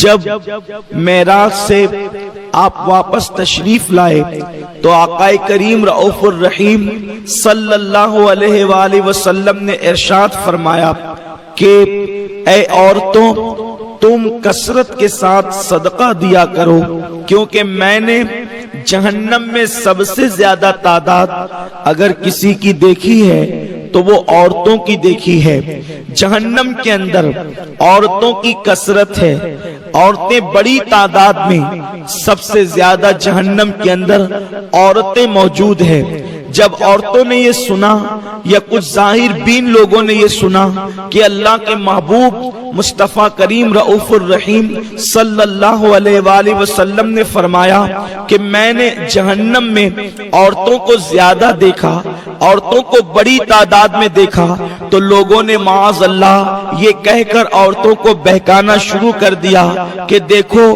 جب معراج سے آپ واپس تشریف لائے تو آقا کریم رؤوف الرحیم صلی اللہ علیہ وآلہ وسلم نے ارشاد فرمایا کہ اے عورتوں تم کثرت کے ساتھ صدقہ دیا کرو، کیونکہ میں نے جہنم میں سب سے زیادہ تعداد اگر کسی کی دیکھی ہے تو وہ عورتوں کی دیکھی ہے۔ جہنم کے اندر عورتوں کی کثرت ہے، عورتیں بڑی تعداد میں، سب سے زیادہ جہنم کے اندر عورتیں موجود ہیں۔ جب عورتوں نے یہ سنا یا کچھ ظاہر بین لوگوں نے یہ سنا کہ اللہ کے محبوب مصطفیٰ کریم رؤوف الرحیم صلی اللہ علیہ وآلہ وسلم نے فرمایا کہ میں نے جہنم میں عورتوں کو زیادہ دیکھا، عورتوں کو بڑی تعداد میں دیکھا، تو لوگوں نے معاذ اللہ یہ کہہ کر عورتوں کو بہکانا شروع کر دیا کہ دیکھو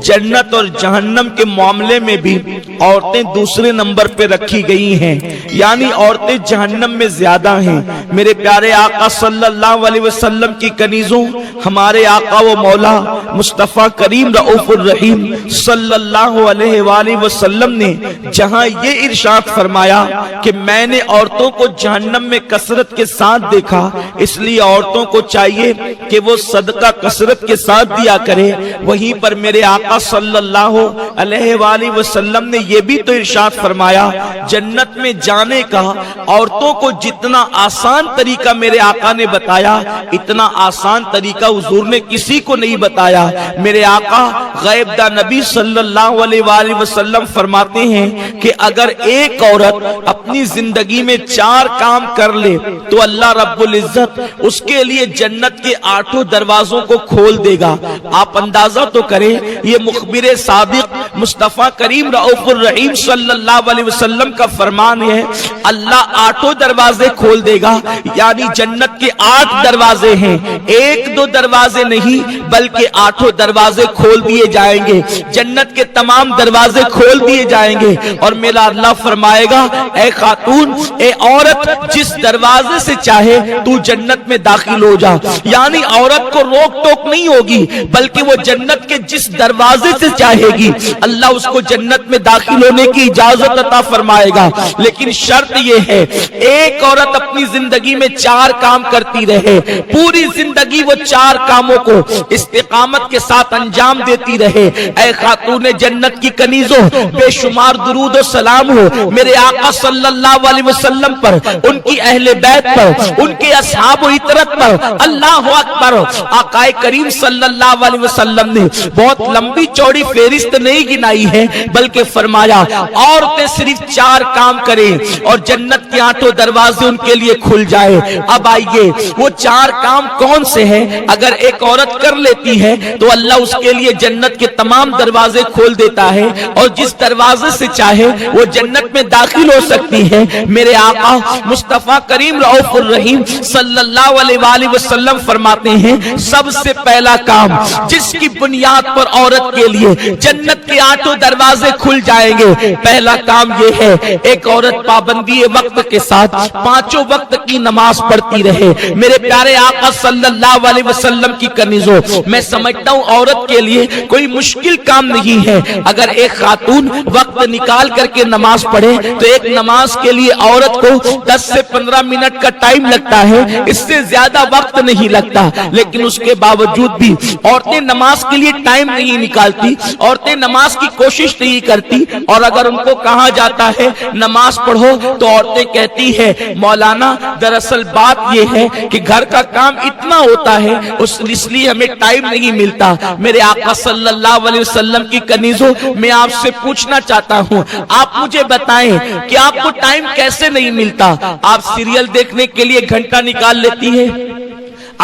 جنت اور جہنم کے معاملے میں بھی عورتیں دوسرے نمبر پہ رکھی گئی ہیں، یعنی عورتیں جہنم میں زیادہ ہیں۔ میرے پیارے آقا صلی اللہ علیہ وسلم کی کنیزوں، ہمارے آقا و مولا مصطفیٰ کریم رؤوف الرحیم صلی اللہ علیہ وآلہ وسلم نے جہاں یہ ارشاد فرمایا کہ میں نے عورتوں کو جہنم میں کثرت کے ساتھ دیکھا، اس لیے عورتوں کو چاہیے کہ وہ صدقہ کثرت کے ساتھ دیا کرے، وہیں پر میرے آقا صلی اللہ علیہ وآلہ وسلم نے یہ بھی تو ارشاد فرمایا جنت میں جانے کا عورتوں کو جتنا آسان طریقہ میرے آقا نے بتایا، اتنا آسان طریقہ حضور نے کسی کو نہیں بتایا۔ میرے آقا غیب دا نبی صلی اللہ علیہ وآلہ وسلم فرماتے ہیں کہ اگر ایک عورت اپنی زندگی میں 4 کام کر لے تو اللہ رب العزت اس کے لیے جنت کے 8 دروازوں کو کھول دے گا۔ آپ اندازہ تو کریں، یہ مخبر صادق مصطفیٰ کریم رؤوف الرحیم صلی اللہ علیہ وسلم کا فرمان ہے، اللہ 8 دروازے کھول دے گا، یعنی جنت کے 8 دروازے ہیں، 1-2 دروازے نہیں بلکہ 8 دروازے کھول دیے جائیں گے، جنت کے تمام دروازے کھول دیے جائیں گے، اور میرا اللہ فرمائے گا اے خاتون، اے عورت، جس دروازے سے چاہے تو جنت میں داخل ہو جا، یعنی عورت کو روک ٹوک نہیں ہوگی بلکہ وہ جنت کے جس دروازے سے چاہے گی اللہ اس کو جنت میں داخل ہونے کی اجازت عطا فرمائے گا۔ لیکن شرط یہ ہے ایک عورت اپنی زندگی میں 4 کام کرتی رہے، پوری زندگی وہ 4 کاموں کو استقامت کے ساتھ انجام دیتی رہے۔ اے خاتون جنت کی کنیزوں، بے شمار درود و سلام ہو میرے آقا صلی اللہ علیہ وسلم پر، ان کی اہل بیت پر، ان کے اصحاب و عطرت پر، اللہ اکبر۔ آقا کریم صلی اللہ علیہ وسلم نے بہت لمبی چوڑی فہرست نہیں گنائی ہے بلکہ فرمایا عورتیں صرف 4 کام کریں اور جنت کے 8 دروازے ان کے لیے کھل جائے۔ اب آئیے وہ 4 کام کون سے ہیں؟ اگر ایک عورت کر لیتی ہے تو اللہ اس کے لیے جنت کے تمام دروازے کھول دیتا ہے اور جس دروازے سے چاہے وہ جنت میں داخل ہو سکتی ہے۔ میرے آقا مصطفیٰ کریم رؤوف الرحیم صلی اللہ علیہ وآلہ وسلم فرماتے ہیں سب سے پہلا کام جس کی بنیاد پر عورت کے لیے جنت کے 8 دروازے کھل جائیں گے، پہلا کام یہ ہے ایک عورت پابندی وقت کے ساتھ 5 وقت کی نماز پڑھتی رہے۔ میرے پیارے آقا صلی اللہ علیہ وسلم کی کنیزوں، میں سمجھتا ہوں عورت کے لیے کوئی مشکل کام نہیں ہے، اگر ایک خاتون وقت نکال کر کے نماز پڑھے تو ایک نماز کے لیے عورت کو 10 سے 15 منٹ کا ٹائم لگتا ہے، اس سے زیادہ وقت نہیں لگتا، لیکن اس کے باوجود بھی عورتیں نماز کے لیے ٹائم نہیں نکالتی، عورتیں نماز کی کوشش نہیں کرتی، اور اگر ان کو کہا جاتا ہے نماز پڑھو تو عورتیں کہتی ہے مولانا دراصل بات یہ ہے کہ گھر کا کام اتنا ہوتا ہے اس لیے ہمیں ٹائم نہیں ملتا۔ میرے آقا صلی اللہ علیہ وسلم کی کنیزوں، میں آپ سے پوچھنا چاہتا ہوں، آپ مجھے بتائیں کہ آپ کو ٹائم کیسے نہیں ملتا؟ آپ سیریل دیکھنے کے لیے گھنٹہ نکال لیتی ہے،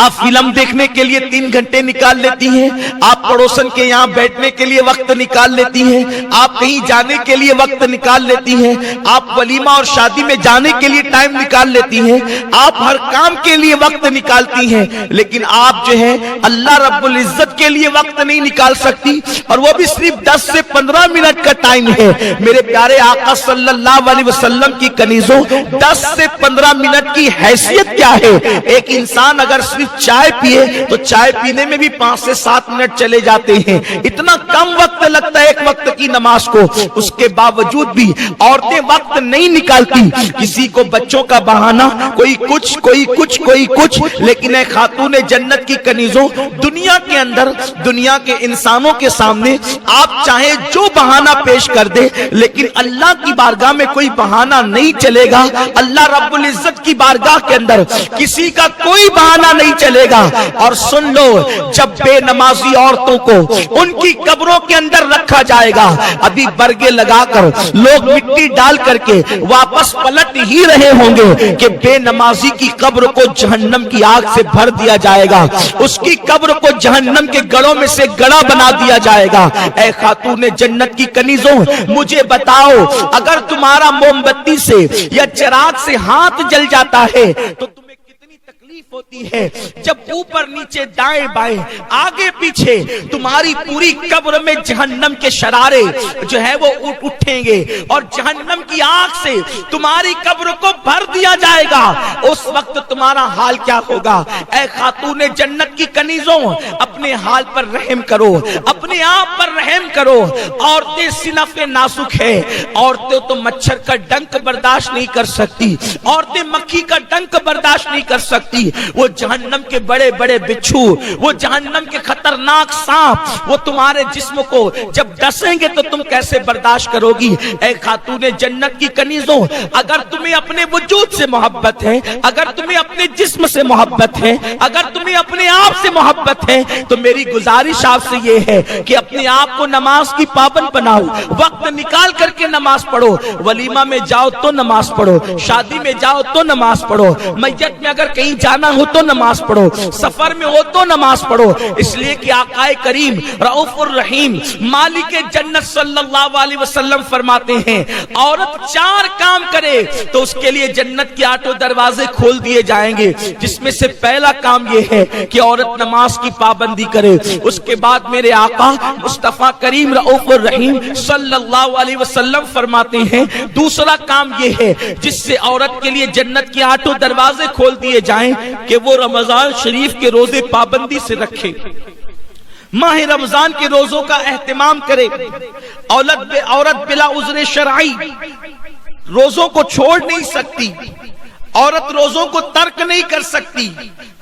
آپ فلم دیکھنے کے لیے 3 گھنٹے نکال لیتی ہیں، آپ پڑوسن کے یہاں بیٹھنے کے لیے وقت نکال لیتی ہیں، آپ کہیں جانے کے لیے وقت نکال لیتی ہیں، آپ ولیمہ اور شادی میں جانے کے لیے ٹائم نکال لیتی ہیں، آپ ہر کام کے لیے وقت نکالتی ہیں، لیکن آپ جو ہے اللہ رب العزت کے لیے وقت نہیں نکال سکتی، اور وہ بھی صرف 10 سے 15 منٹ کا ٹائم ہے۔ میرے پیارے آقا صلی اللہ علیہ وسلم کی کنیزوں، 10 سے 15 منٹ کی حیثیت کیا ہے؟ ایک انسان اگر صرف صرف چائے پیے تو چائے پینے میں بھی 5 سے 7 منٹ چلے جاتے ہیں، اتنا کم وقت لگتا ہے ایک وقت کی نماز کو، اس کے باوجود بھی عورتیں وقت نہیں نکالتی، کسی کو بچوں کا بہانہ، کوئی کچھ کوئی کچھ کوئی کچھ، لیکن اے خاتون جنت کی کنیزوں، دنیا کے اندر دنیا کے انسانوں کے سامنے آپ چاہے جو بہانہ پیش کر دے، لیکن اللہ کی بارگاہ میں کوئی بہانہ نہیں چلے گا، اللہ رب العزت کی بارگاہ کے اندر کسی کا کوئی بہانہ نہیں چلے گا۔ اور سن لو، جب بے نمازی عورتوں کو ان کی قبروں کے اندر رکھا جائے گا، ابھی برگے لگا کر لوگ مٹی ڈال کر کے واپس پلٹ ہی رہے ہوں گے کہ بے نمازی کی قبر کو جہنم کی آگ سے بھر دیا جائے گا، اس کی قبر کو جہنم کے گڑوں میں سے گڑا بنا دیا جائے گا۔ اے خاتون جنت کی کنیزوں، مجھے بتاؤ، اگر تمہارا موم بتی سے یا چراغ سے ہاتھ جل جاتا ہے تو تمہیں کتنی تکلیف ہوتی ہے جب اوپر نیچے دائیں بائیں آگے پیچھے تمہاری پوری قبر میں جہنم کے شرارے جو ہے وہ اٹھیں گے اور جہنم کی آگ سے تمہاری قبر کو بھر دیا جائے گا، اس وقت تمہارا حال کیا ہوگا؟ اے خاتون جنت کی کنیزوں، اپنے حال پر رحم کرو، اپنے آپ پر رحم کرو۔ عورتیں صنف نازک ہے، عورتیں تو مچھر کا ڈنک برداشت نہیں کر سکتی، عورتیں مکھی کا ڈنک برداشت نہیں کر سکتی، وہ جہنم کے بڑے بڑے بچھو، وہ جہنم کے خطرناک سانپ وہ تمہارے جسم کو جب ڈسیں گے تو تم کیسے برداشت کرو گی؟ اے خاتون جنت کی کنیزوں، اگر تمہیں اپنے وجود سے محبت ہے، اگر تمہیں اپنے جسم سے محبت ہے، اگر تمہیں اپنے آپ سے محبت ہے تو میری گزارش آپ سے یہ ہے کہ اپنے آپ کو نماز کی پابند بناؤ، وقت نکال کر کے نماز پڑھو، ولیمہ میں جاؤ تو نماز پڑھو، شادی میں جاؤ تو نماز پڑھو، میت میں اگر کہیں جانا ہو تو نماز پڑھو، سفر میں ہو تو نماز پڑھو، اس لیے کہ آقا کریم رؤوف الرحیم مالک جنت صلی اللہ علیہ وسلم فرماتے ہیں عورت 4 کام کرے تو اس کے لیے جنت کے 8 دروازے کھول دیے جائیں گے، جس میں سے پہلا کام یہ ہے کہ عورت نماز کی پابندی کرے۔ اس کے بعد میرے آقا مصطفیٰ کریم رؤوف الرحیم صلی اللہ علیہ وسلم فرماتے ہیں دوسرا کام یہ ہے جس سے عورت کے لیے جنت کے 8 دروازے کھول دیے جائیں کہ وہ رمضان شریف کے روزے پابندی سے رکھے، ماہ رمضان کے روزوں کا اہتمام کرے، عورت بلا عذر شرعی روزوں کو چھوڑ نہیں سکتی، عورت روزوں کو ترک نہیں کر سکتی،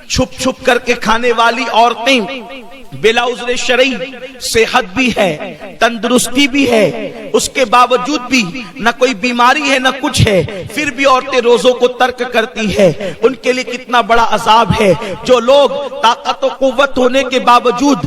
چھپ چھپ کر کے کھانے والی عورتیں بلا عذر شرعی، صحت بھی ہے، تندرستی بھی ہے، اس کے باوجود بھی نہ کوئی بیماری ہے نہ کچھ ہے، پھر بھی عورتیں روزوں کو ترک کرتی ہے، ان کے لیے کتنا بڑا عذاب ہے۔ جو لوگ طاقت و قوت ہونے کے باوجود،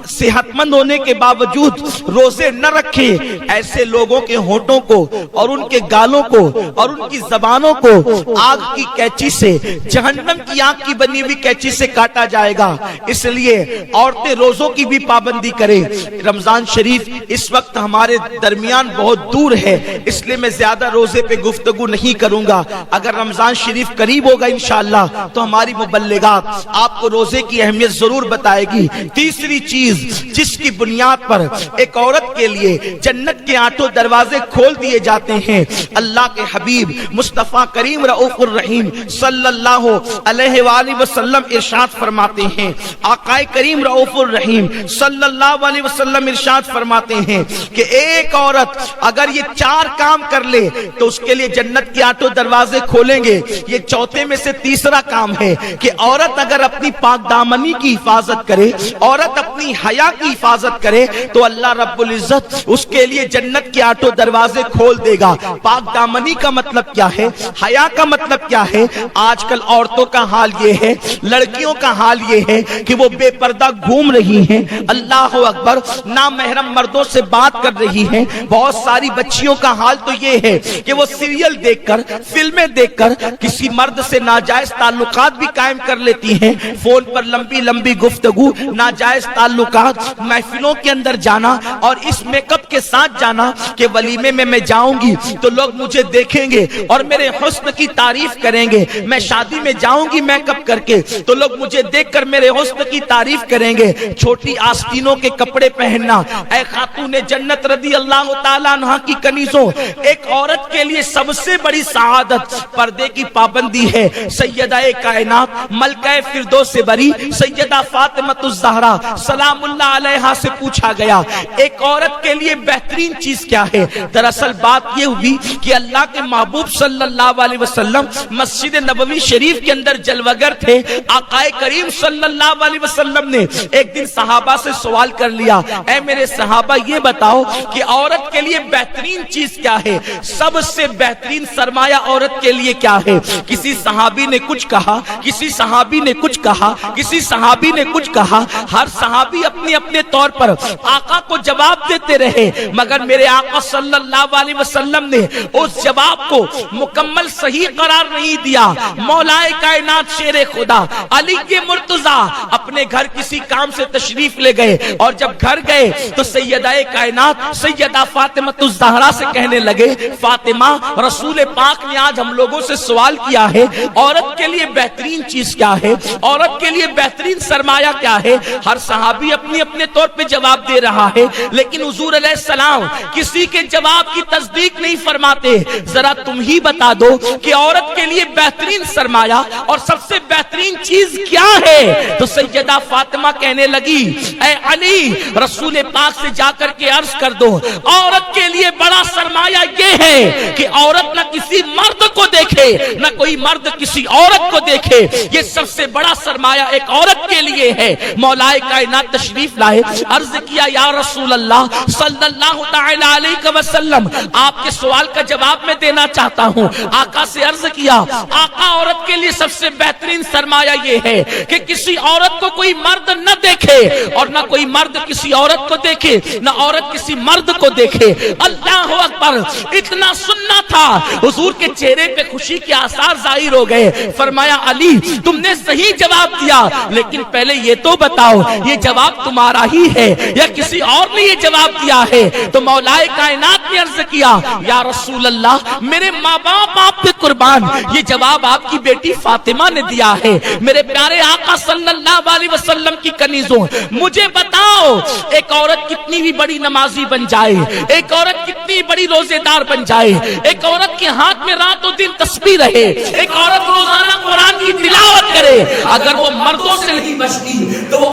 صحت مند ہونے کے باوجود روزے نہ رکھے، ایسے لوگوں کے ہونٹوں کو اور ان کے گالوں کو اور ان کی زبانوں کو آگ کی کینچی سے، جہنم کی آگ کی بنی ہوئی کینچی سے کاٹا جائے گا۔ اس لیے عورتیں روزوں کی بھی پابندی کریں۔ رمضان شریف اس وقت ہمارے درمیان بہت دور ہے، اس لیے میں زیادہ روزے پہ گفتگو نہیں کروں گا۔ اگر رمضان شریف قریب ہوگا انشاءاللہ تو ہماری مبلغات آپ کو روزے کی اہمیت ضرور بتائے گی۔ تیسری چیز جس کی بنیاد پر ایک عورت کے لیے جنت کے 8 دروازے کھول دیے جاتے ہیں، اللہ کے حبیب مصطفیٰ کریم رؤوف الرحیم صلی اللہ علیہ وآلہ وسلم ارشاد فرماتے ہیں، آقا کریم رؤوف الرحیم صلی اللہ علیہ وسلم ارشاد فرماتے ہیں کہ ایک عورت اگر یہ 4 کام کر لے تو اس کے لیے جنت کے 8 دروازے کھولیں گے۔ یہ چوتھے میں سے تیسرا کام ہے کہ عورت اگر اپنی پاک دامنی کی حفاظت کرے، عورت اپنی حیا کی حفاظت کرے تو اللہ رب العزت اس کے لیے جنت کے 8 دروازے کھول دے گا۔ پاک دامنی کا مطلب کیا ہے؟ حیا کا مطلب کیا ہے؟ آج کل عورتوں کا حال یہ ہے، لڑکیوں کا حال یہ ہے کہ وہ بے پردہ گھوم رہی ہیں، اللہ اکبر، نامحرم مردوں سے بات کر رہی ہیں۔ بہت ساری بچیوں کا حال تو یہ ہے کہ وہ سیریل دیکھ کر، فلمیں دیکھ کر کسی مرد سے ناجائز تعلقات بھی قائم کر لیتی ہیں، فون پر لمبی لمبی گفتگو، ناجائز تعلقات، محفلوں کے اندر جانا اور اس میک اپ کے ساتھ جانا کہ ولیمے میں جاؤں گی تو لوگ مجھے دیکھیں گے اور میرے حسن کی تعریف کریں گے، میں شادی میں جاؤں گی میک اپ کر کے تو لوگ مجھے دیکھ کر میرے حسن کی تعریف کریں گے، چھوٹی آستینوں کے کپڑے پہننا۔ اے خاتون جنت رضی اللہ تعالیٰ عنہ کی کنیزوں، ایک عورت کے لیے سب سے بڑی سعادت پردے کی پابندی ہے۔ سیدہ کائنات ملکہ فردوس بری سیدہ فاطمہ الزہرا سلام اللہ علیہا سے پوچھا گیا ایک عورت کے لیے بہترین چیز کیا ہے؟ دراصل بات یہ ہوئی کہ اللہ کے محبوب صلی اللہ علیہ وسلم مسجد نبوی شریف کے اندر جلوگر تھے۔ آقا کریم صلی اللہ علیہ وسلم نے ایک دن صحابہ سے سوال کر لیا، اے میرے صحابہ یہ بتاؤ کہ عورت کے لیے بہترین چیز کیا ہے؟ سب سے بہترین سرمایہ عورت کے لیے کیا ہے؟ کسی صحابی نے کچھ کہا، کسی صحابی نے کچھ کہا، کسی صحابی نے کچھ کہا، ہر صحابی اپنے اپنے طور پر آقا کو جواب دیتے رہے، مگر میرے آقا صلی اللہ علیہ وسلم نے اس جواب کو مکمل صحیح قرار نہیں دیا۔ مولا کائنات شیر خدا علی مرتضیٰ اپنے گھر کسی کام سے تشریف لے گئے اور جب گھر گئے تو سیدہ کائنات سیدہ فاطمہ الزہرا سے کہنے لگے، فاطمہ رسول پاک نے آج ہم لوگوں سے سوال کیا ہے عورت کے لیے بہترین چیز کیا ہے، عورت کے لیے بہترین سرمایہ کیا ہے؟ ہر صحابی اپنے اپنے طور پہ جواب دے رہا ہے، لیکن حضور علیہ السلام کسی کے جواب کی تصدیق نہیں فرماتے۔ ذرا تم ہی بتا دو کہ عورت کے لیے بہترین سرمایہ اور سب سے بہترین چیز کیا ہے؟ تو سیدہ فاطمہ کہنے لگی، اے علی رسول پاک سے جا کر کے عرض کر دو عورت کے لیے بڑا سرمایہ یہ ہے کہ عورت نہ کسی مرد کو دیکھے نہ کوئی مرد کسی عورت کو دیکھے، یہ سب سے بڑا سرمایہ ایک عورت کے لیے ہے۔ مولا کائنات تشریف لائے، عرض کیا یا رسول اللہ صلی اللہ تعالی علیہ وسلم آپ کے سوال کا جواب میں دینا چاہتا ہوں۔ آقا سے عرض کیا، آقا عورت کے لیے سب سے بہترین سرمایہ یہ ہے کہ کسی عورت کو کوئی مرد نہ دیکھے اور نہ کوئی مرد کسی عورت کو دیکھے نہ عورت کسی مرد کو دیکھے۔ اللہ اکبر! اتنا سننا تھا، حضور کے چہرے پہ خوشی کے آثار ظاہر ہو گئے۔ فرمایا علی تم نے صحیح جواب دیا، لیکن پہلے یہ تو بتاؤ یہ جواب تمہارا ہی ہے یا کسی اور نے یہ جواب دیا ہے؟ تو مولا کائنات نے عرض کیا، یا رسول اللہ میرے ماں باپ آپ پہ قربان، یہ جواب آپ کی بیٹی فاطمہ نے دیا ہے۔ میرے پیارے آقا صلی اللہ علیہ وسلم کی کنیزوں مجھے بتاؤ ایک عورت کتنی بھی بڑی نمازی بن جائے، ایک عورت کتنی بڑی روزے دار بن جائے، ایک عورت کے ہاتھ میں رات و دن تسبیح رہے، ایک عورت روزانہ قرآن کی تلاوت کرے، اگر وہ مردوں سے نہیں بچتی تو